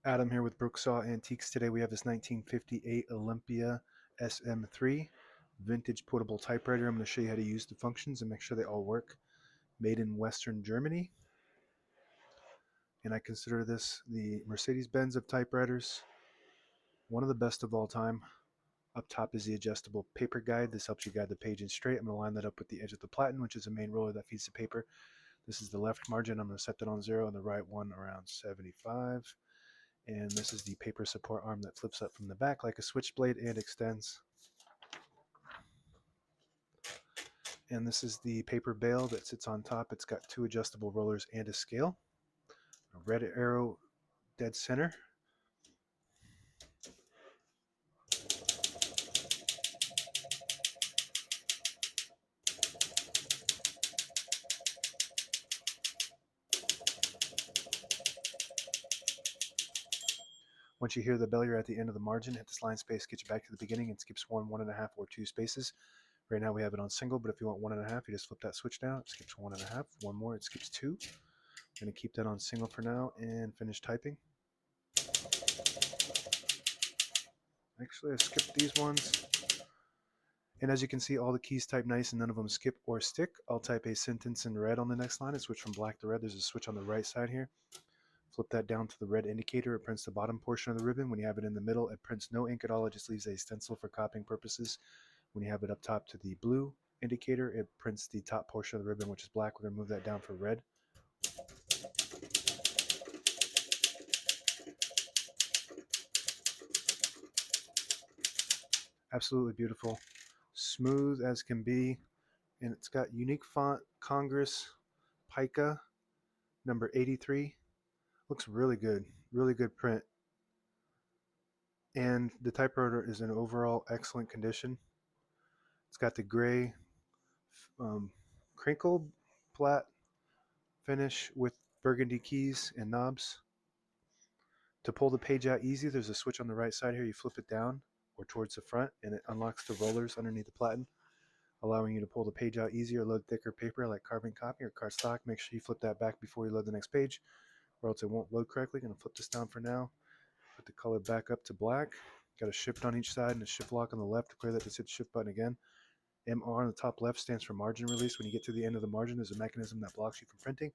Adam here with Brooksaw Antiques. Today we have this 1958 Olympia SM3 vintage portable typewriter. I'm going to show you how to use the functions and make sure they all work. Made in Western Germany. And I consider this the Mercedes-Benz of typewriters. One of the best of all time. Up top is the adjustable paper guide. This helps you guide the page in straight. I'm going to line that up with the edge of the platen, which is a main roller that feeds the paper. This is the left margin. I'm going to set that on 0 and the right one around 75. And this is the paper support arm that flips up from the back like a switchblade and extends. And this is the paper bale that sits on top. It's got 2 adjustable rollers and a scale. A red arrow dead center. Once you hear the bell, you're at the end of the margin. Hit this line space, get you back to the beginning, and skips 1, 1.5, or 2 spaces. Right now we have it on single, but if you want 1.5, you just flip that switch down. It skips 1.5. One more, it skips 2. I'm going to keep that on single for now and finish typing. Actually, I skipped these ones. And as you can see, all the keys type nice and none of them skip or stick. I'll type a sentence in red on the next line and switch from black to red. There's a switch on the right side here. Flip that down to the red indicator. It prints the bottom portion of the ribbon. When you have it in the middle, it prints no ink at all. It just leaves a stencil for copying purposes. When you have it up top to the blue indicator, it prints the top portion of the ribbon, which is black. We're going to move that down for red. Absolutely beautiful. Smooth as can be. And it's got unique font, Congress, Pica, number 83. Looks really good print. And the typewriter is in overall excellent condition. It's got the gray crinkle flat finish with burgundy keys and knobs. To pull the page out easy, there's a switch on the right side here. You flip it down or towards the front and it unlocks the rollers underneath the platen, allowing you to pull the page out easier, load thicker paper like carbon copy or cardstock. Make sure you flip that back before you load the next page, or else it won't load correctly. I'm going to flip this down for now. Put the color back up to black. Got a shift on each side and a shift lock on the left. To clear that, just hit the shift button again. MR on the top left stands for margin release. When you get to the end of the margin, there's a mechanism that blocks you from printing.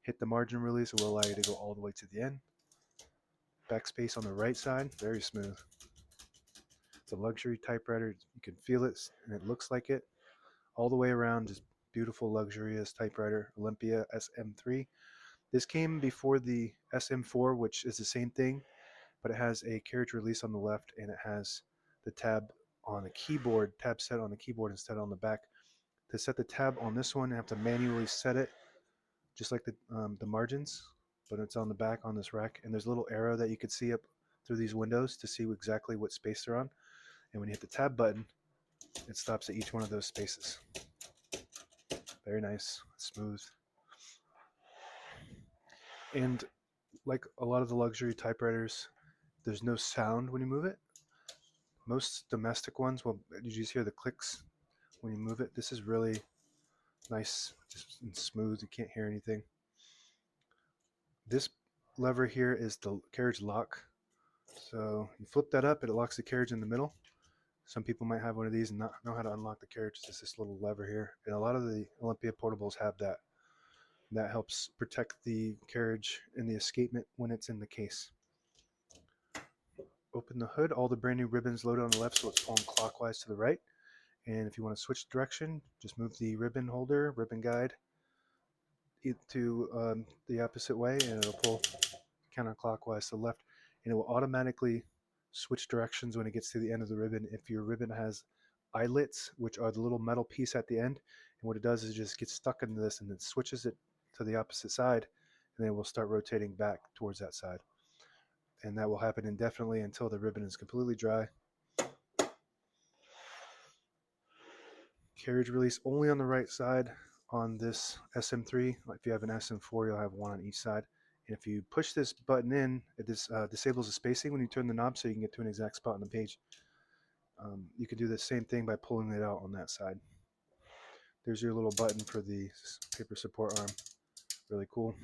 Hit the margin release. It will allow you to go all the way to the end. Backspace on the right side, very smooth. It's a luxury typewriter. You can feel it and it looks like it. All the way around, just beautiful, luxurious typewriter, Olympia SM3. This came before the SM4, which is the same thing, but it has a carriage release on the left and it has the tab on the keyboard, tab set on the keyboard instead on the back. To set the tab on this one, you have to manually set it, just like the margins, but it's on the back on this rack. And there's a little arrow that you could see up through these windows to see exactly what space they're on. And when you hit the tab button, it stops at each one of those spaces. Very nice, smooth. And like a lot of the luxury typewriters, there's no sound when you move it. Most domestic ones, well, you just hear the clicks when you move it. This is really nice, just smooth. You can't hear anything. This lever here is the carriage lock. So you flip that up, it locks the carriage in the middle. Some people might have one of these and not know how to unlock the carriage. It's just this little lever here. And a lot of the Olympia portables have that. That helps protect the carriage and the escapement when it's in the case. Open the hood. All the brand new ribbons loaded on the left, so it's pulling clockwise to the right. And if you want to switch direction, just move the ribbon holder, ribbon guide to the opposite way, and it'll pull counterclockwise to the left. And it will automatically switch directions when it gets to the end of the ribbon. If your ribbon has eyelets, which are the little metal piece at the end, and what it does is it just gets stuck into this and then switches it to the opposite side, and then it will start rotating back towards that side. And that will happen indefinitely until the ribbon is completely dry. Carriage release only on the right side on this SM3. If you have an SM4, you'll have one on each side. And if you push this button in, it disables the spacing when you turn the knob, so you can get to an exact spot on the page. You can do the same thing by pulling it out on that side. There's your little button for the paper support arm. Really cool.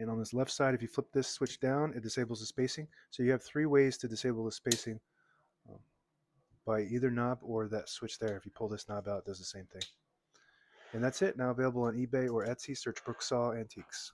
And on this left side, if you flip this switch down, it disables the spacing. So you have 3 ways to disable the spacing, um, by either knob or that switch there. If you pull this knob out, it does the same thing. And that's it. Now available on eBay or Etsy. Search Brooksaw Antiques.